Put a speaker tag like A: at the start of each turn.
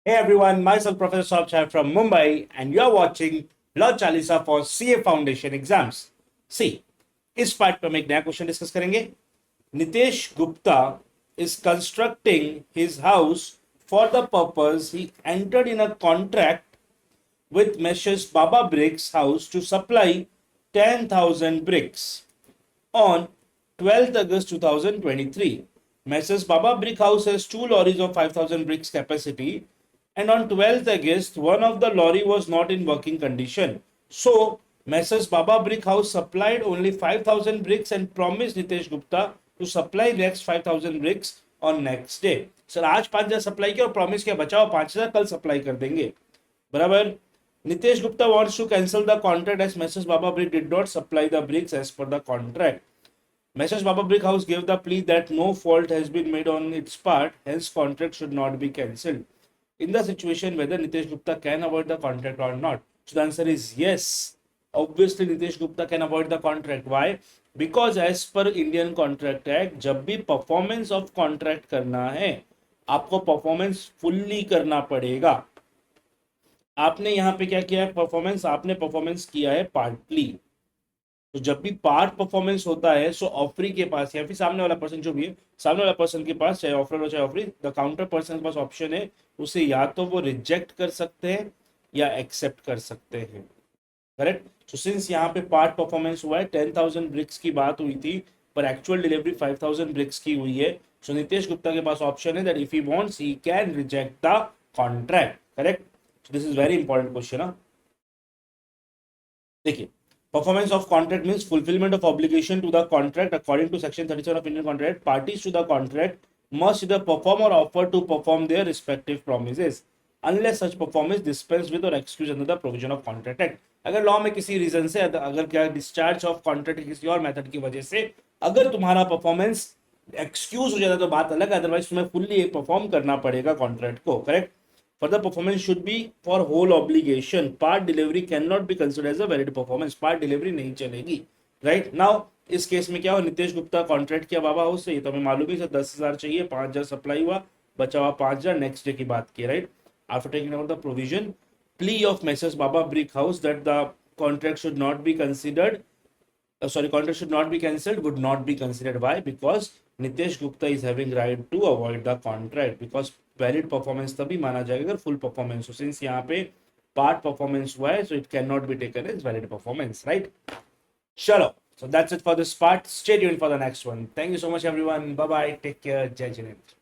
A: Hey everyone, myself Professor Saurabh Chai from Mumbai and you're watching Law Chalisa for CA Foundation exams. See, इस part पे हम एक नया question discuss करेंगे. Nitesh Gupta is constructing his house for the purpose he entered in a contract with Messrs. Baba Bricks House to supply 10,000 bricks. On 12th August 2023, Messrs. Baba Brick House has two lorries of 5,000 bricks capacity, and on 12th August, one of the lorry was not in working condition. So, Messrs. Baba Brick House supplied only 5,000 bricks and promised Nitesh Gupta to supply next 5,000 bricks on next day. Sir आज 5,000 supply किया और promise किया बचाओ 5,000 कल supply कर देंगे. बराबर. Nitesh Gupta wants to cancel the contract as Messrs. Baba Brick did not supply the bricks as per the contract. Messrs. Baba Brick House gave the plea that no fault has been made on its part, hence contract should not be cancelled. In the situation whether Nitesh Gupta can avoid the contract or not. So the answer is yes. Obviously Nitesh Gupta can avoid the contract. Why? Because as per Indian Contract Act, जब भी performance of contract करना है, आपको performance fully करना पड़ेगा. आपने यहाँ पे क्या किया है परफॉर्मेंस, आपने परफॉर्मेंस किया है पार्टली. तो जब भी पार्ट परफॉर्मेंस होता है सो ऑफरी के पास या फिर सामने वाला पर्सन जो भी है, सामने वाला पर्सन के पास चाहे ऑफर हो चाहे ऑफरी, द काउंटर पर्सन के पास ऑप्शन है, उसे या तो वो रिजेक्ट कर सकते हैं या एक्सेप्ट कर सकते हैं. करेक्ट. सो सिंस यहाँ पे पार्ट परफॉर्मेंस हुआ है, 10,000 ब्रिक्स की बात हुई थी पर एक्चुअल डिलीवरी 5,000 ब्रिक्स की हुई है. सो नितेश गुप्ता के पास ऑप्शन है that if he wants he can reject the contract. Correct. So this is very important question. देखिए, performance of contract means fulfillment of obligation to the contract according to section 37 of Indian Contract. Parties to the contract must either perform or offer to perform their respective promises unless such performance dispensed with or excused under the provision of Contract Act. अगर law में किसी reason से, अगर क्या discharge of contract किसी और method की वजह से अगर तुम्हारा परफॉर्मेंस एक्सक्यूज हो जाता तो बात अलग, अदरवाइज तुम्हें फुल्ली परफॉर्म करना पड़ेगा कॉन्ट्रैक्ट को. Correct. Further performance should be for whole obligation. Part delivery cannot be considered as a valid performance. Part delivery नहीं चलेगी. Right now इस केस में क्या हुआ, नितेश गुप्ता कॉन्ट्रैक्ट किया बाबा हाउस से, ये तो हमें मालूम ही है 10,000 चाहिए, 5,000 सप्लाई हुआ, बचा हुआ 5,000 नेक्स्ट डे की बात की. Right. After taking out the provision plea of Messrs. Baba Brick House that the contract should not be considered, contract should not be cancelled would not be considered. Why? Because Nitesh Gupta is having right to avoid the contract because valid performance तभी माना जाएगा अगर full performance हो. Since यहाँ पे part performance हुआ है so it can not be taken as valid performance. Right. चलो, so that's it for this part. Stay tuned for the next one. Thank you so much everyone. Bye bye. Take care. Jai Jinendra.